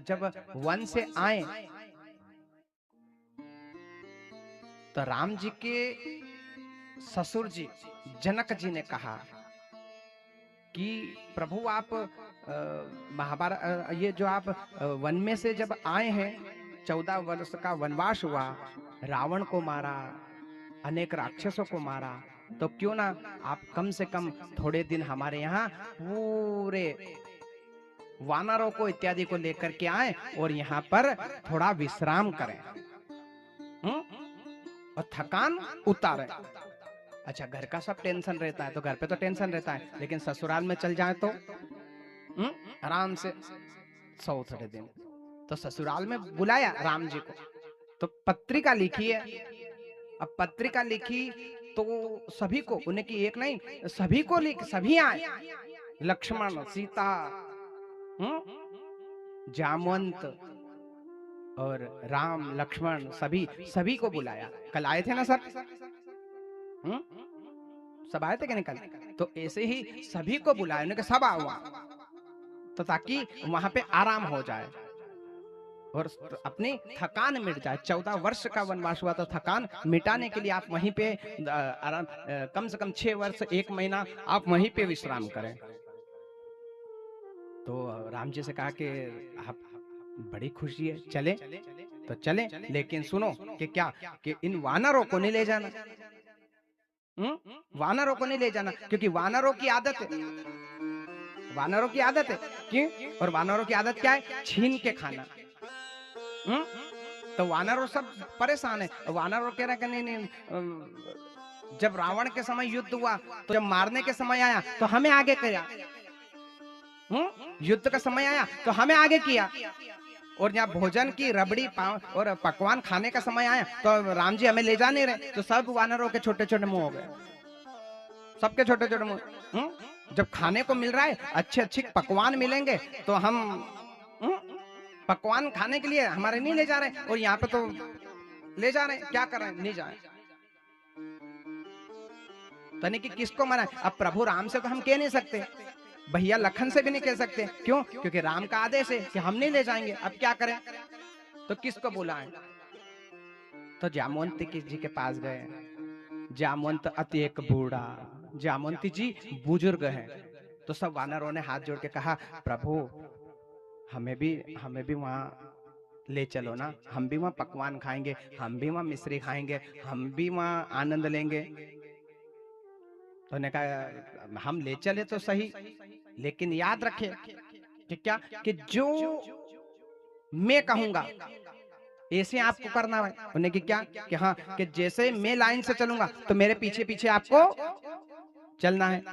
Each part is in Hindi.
जब वन से आए तो राम जी के ससुर जी जनक जी ने कहा कि प्रभु आप महाभारत ये जो आप वन में से जब आए हैं 14 वर्ष का वनवास हुआ, रावण को मारा, अनेक राक्षसों को मारा, तो क्यों ना आप कम से कम थोड़े दिन हमारे यहाँ पूरे वानरों को इत्यादि को लेकर के आए और यहाँ पर थोड़ा विश्राम करें, और थकान उतारें। अच्छा, घर का सब टेंशन रहता है तो घर पे तो टेंशन रहता है, लेकिन ससुराल में चल जाए तो आराम से सौ थोड़े दिन। तो ससुराल में बुलाया राम जी को, तो पत्रिका लिखी है। अब पत्रिका लिखी तो सभी को, उन्हें की एक नहीं सभी को लिख, सभी आए, लक्ष्मण, सीता, जामवंत और राम लक्ष्मण सभी को बुलाया। कल आए थे ना सर? सब आए थे कि नहीं कल? तो ऐसे ही सभी को बुलाया, उन्होंने सब आओ, तो ताकि वहां पे आराम हो जाए और अपनी थकान मिट जाए। 14 वर्ष का वनवास हुआ, तो थकान मिटाने के लिए आप वहीं पे आराम, कम से कम 6 वर्ष 1 महीना आप वहीं पे विश्राम करें। तो राम जी से कहा कि आप बड़ी खुशी है, चले तो चले, लेकिन सुनो कि क्या कि इन वानरों को नहीं ले जाना, वानरों को नहीं ले जाना, क्योंकि वानरों की आदत है, वानरों की आदत है। क्यों? और वानरों की आदत क्या है? छीन के खाना। तो वानरों सब परेशान है। वानरों कह रहे कि नहीं नहीं, जब रावण के समय युद्ध हुआ तो जब मारने के समय आया तो हमें आगे किया, युद्ध का समय आया तो हमें आगे किया, और यहाँ भोजन की रबड़ी और पकवान खाने का समय आया तो राम जी हमें ले जा नहीं रहे। तो सब वानरों के छोटे छोटे मुंह हो गए, सबके छोटे छोटे मुंह। जब खाने को मिल रहा है, अच्छे अच्छे पकवान मिलेंगे तो हम पकवान खाने के लिए हमारे नहीं ले जा रहे, और यहाँ पे तो ले जा रहे, क्या कर रहे हैं? नहीं जाए। तने कि किसको मना? अब प्रभु राम से तो हम कह नहीं सकते, भैया लखन से भी नहीं कह सकते। क्यों? क्योंकि राम का आदेश है कि हम नहीं ले जाएंगे। अब क्या करें? तो किसको बुलाएं? तो जामवंत जी के पास गए। जामवंत अति एक बूढ़ा, जामवंत जी बुजुर्ग हैं। तो सब वानरों ने हाथ जोड़ के कहा, प्रभु हमें भी वहां ले चलो ना, हम भी वहां पकवान खाएंगे, हम भी वहां मिश्री खाएंगे, हम भी वहां आनंद लेंगे। तो उन्होंने कहा हम ले चले तो सही, लेकिन याद रखे कि क्या कि जो मैं कहूंगा ऐसे आपको करना है। उन्हें कि क्या कि हाँ, कि जैसे मैं लाइन से चलूंगा तो मेरे पीछे पीछे आपको चलना है।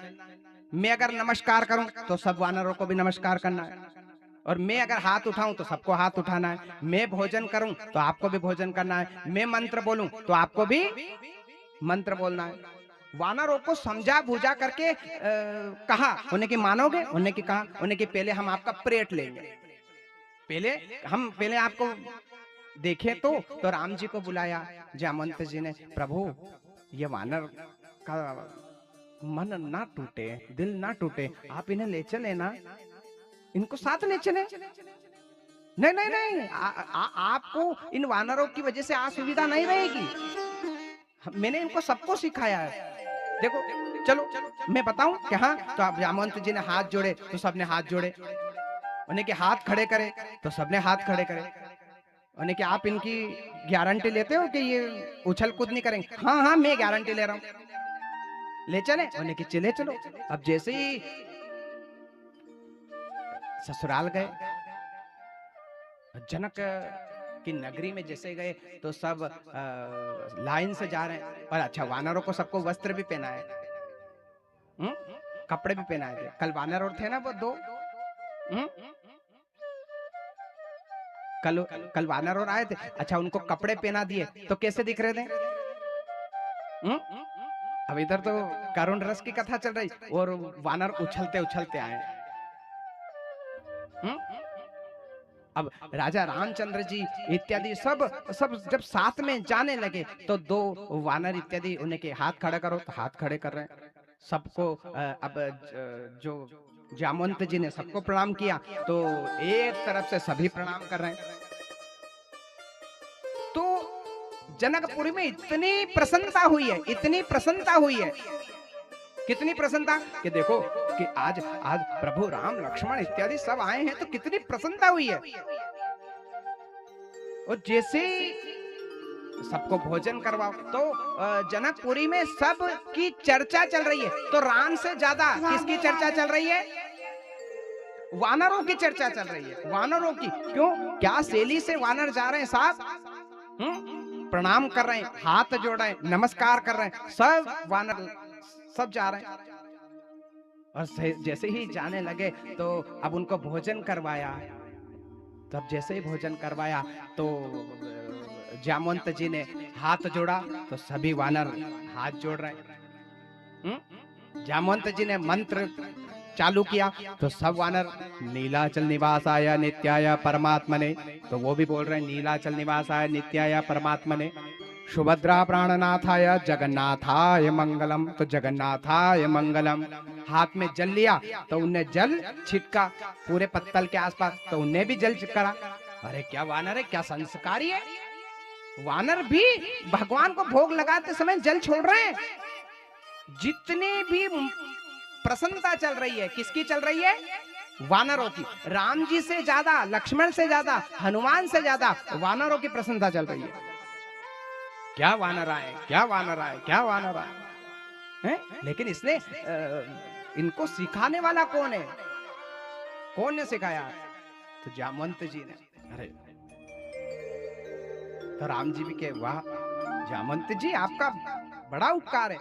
मैं अगर नमस्कार करूं तो सब वानरों को भी नमस्कार करना है, और मैं अगर हाथ उठाऊं तो सबको हाथ उठाना है। मैं भोजन करूं तो आपको भी भोजन करना है। मैं मंत्र बोलूं तो आपको भी मंत्र बोलना है। वानरों को समझा बुझा करके कहा। उन्हें कि मानोगे? उन्हें कि कहा, उन्हें कि पहले हम आपका प्रेट लेंगे, पहले आपको देखे। तो राम जी को बुलाया जामवंत जी ने, प्रभु ये वानर का मन ना टूटे, दिल ना टूटे, आप इन्हें ले चले ना, इनको साथ ले चले। नहीं नहीं नहीं, आपको इन वानरों की वजह से असुविधा नहीं रहेगी। मैंने इनको सबको सिखाया है। देखो चलो मैं बताऊं कि हाँ। तो आप जामवंत जी ने हाथ जोड़े तो सबने हाथ जोड़े, उन्हें के हाथ खड़े करे तो सबने हाथ खड़े करे। उन्हें कि आप इनकी गारंटी लेते हो कि ये उछल कूद नहीं करेंगे? हाँ हाँ मैं गारंटी ले रहा हूं, ले चले। उन्हें कि चले चलो। अब जैसे ही ससुराल गए, जनक की नगरी में जैसे गए तो सब लाइन से जा रहे हैं। और अच्छा, वानरों को सबको वस्त्र भी पहनाए, कपड़े भी पहनाए थे। कल वानर और थे ना वो 2, कल वानर और आए थे। अच्छा, उनको कपड़े पहना दिए तो कैसे दिख रहे थे? अब इधर तो करुण रस की कथा चल रही और वानर उछलते उछलते आए। अब राजा रामचंद्र जी इत्यादि सब सब जब साथ में जाने लगे तो 2 वानर इत्यादि उन्हें के हाथ खड़ा करो तो हाथ खड़े कर रहे हैं सबको। अब जो जामवंत जी ने सबको प्रणाम किया, तो एक तरफ से सभी प्रणाम कर रहे हैं। तो जनकपुरी में इतनी प्रसन्नता हुई है, इतनी प्रसन्नता हुई है। कितनी प्रसन्नता कि देखो कि आज आज प्रभु राम लक्ष्मण इत्यादि सब आए हैं, तो कितनी प्रसन्नता हुई है। और जैसे सबको भोजन करवाओ, तो जनकपुरी में सब की चर्चा चल रही है। तो राम से ज्यादा किसकी चर्चा चल रही है? वानरों की चर्चा चल रही है, वानरों की। क्यों? क्या शैली से वानर जा रहे हैं साहब, प्रणाम कर रहे हैं, हाथ जोड़ रहे हैं, नमस्कार कर रहे हैं, सब वानर सब जा रहे हैं। और जैसे ही जाने लगे तो अब उनको भोजन करवाया। तब जैसे ही भोजन करवाया तो जामवंत जी ने हाथ जोड़ा, तो सभी वानर हाथ जोड़ रहे। जामवंत जी ने मंत्र चालू किया, तो सब वानर नीलाचल निवासाय नित्याय परमात्मने, तो वो भी बोल रहे हैं नीलाचल निवासाय नित्याय परमात्मने, सुभद्रा प्राणनाथाय जगन्नाथाय मंगलम, तो जगन्नाथाय मंगलम। हाथ में जल लिया, तो उन्हें जल छिटका पूरे पत्तल के आसपास, तो उन्हें भी जल छिटका। अरे क्या वानर है, क्या संस्कारी है। वानर भी भगवान को भोग लगाते समय जल छोड़ रहे हैं। जितनी भी प्रसन्नता चल रही है, किसकी चल रही है? वानरों की। राम जी से ज्यादा, लक्ष्मण से ज्यादा, हनुमान से ज्यादा वानरों की प्रसन्नता चल रही है। क्या वानर आए, क्या वानर आए, क्या वानर आए हैं? लेकिन इसने इनको सिखाने वाला कौन है? कौन ने सिखाया? तो जामवंत जी ने। अरे तो राम जी भी के वाह जामवंत जी, आपका बड़ा उपकार है।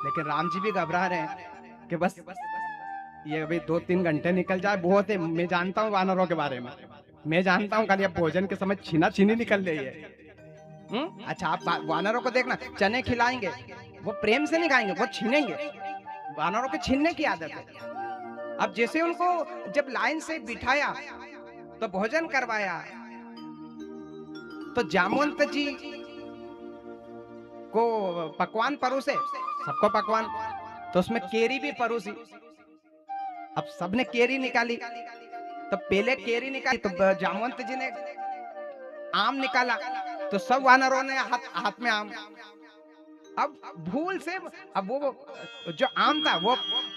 लेकिन राम जी भी घबरा रहे हैं कि बस ये अभी 2-3 घंटे निकल जाए बहुत है। मैं जानता हूँ वानरों के बारे में, मैं जानता हूँ खाली अब भोजन के समय छीना छीनी निकल रही है। अच्छा, आप वानरों को देखना, चने खिलाएंगे वो प्रेम से नहीं खाएंगे, वो छीनेंगे। वानरों के छीनने की आदत है। अब जैसे उनको जब लाइन से बिठाया तो भोजन करवाया, तो जामवंत जी को पकवान परोसे, सबको पकवान, तो उसमें केरी भी परोसी। अब सबने केरी निकाली, तो पहले केरी निकाली तो जामवंत जी ने आम निकाला, तो सब वानरों ने हाथ में आम। अब भूल से अब वो जो आम था वो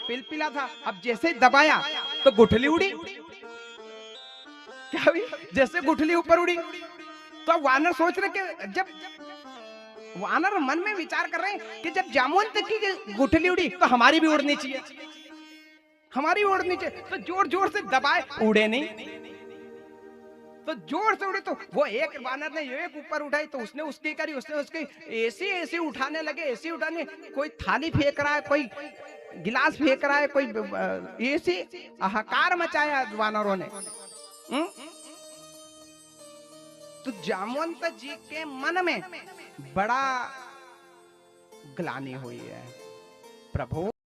पिलपिला था, अब जैसे दबाया तो गुठली उड़ी। क्या हुई? जैसे गुठली ऊपर उड़ी, तो वानर सोच रहे कि जब वानर मन में विचार कर रहे हैं कि जब जामवंत की गुठली उड़ी तो हमारी भी उड़नी चाहिए, हमारी उड़नी चाहिए। तो जोर जोर से दबाए, उड़े नहीं। तो जोर से उड़े, तो वो एक वानर ने एक ऊपर उठाई, तो उसने उसकी करी, उसने उसकी ऐसी ऐसी उठाने लगे, ऐसी उठाने, कोई थाली फेंक रहा है, कोई गिलास फेंक रहा है, कोई ऐसी हाहाकार मचाया वानरों ने। तो जामवंत जी के मन में बड़ा ग्लानि हुई है। प्रभु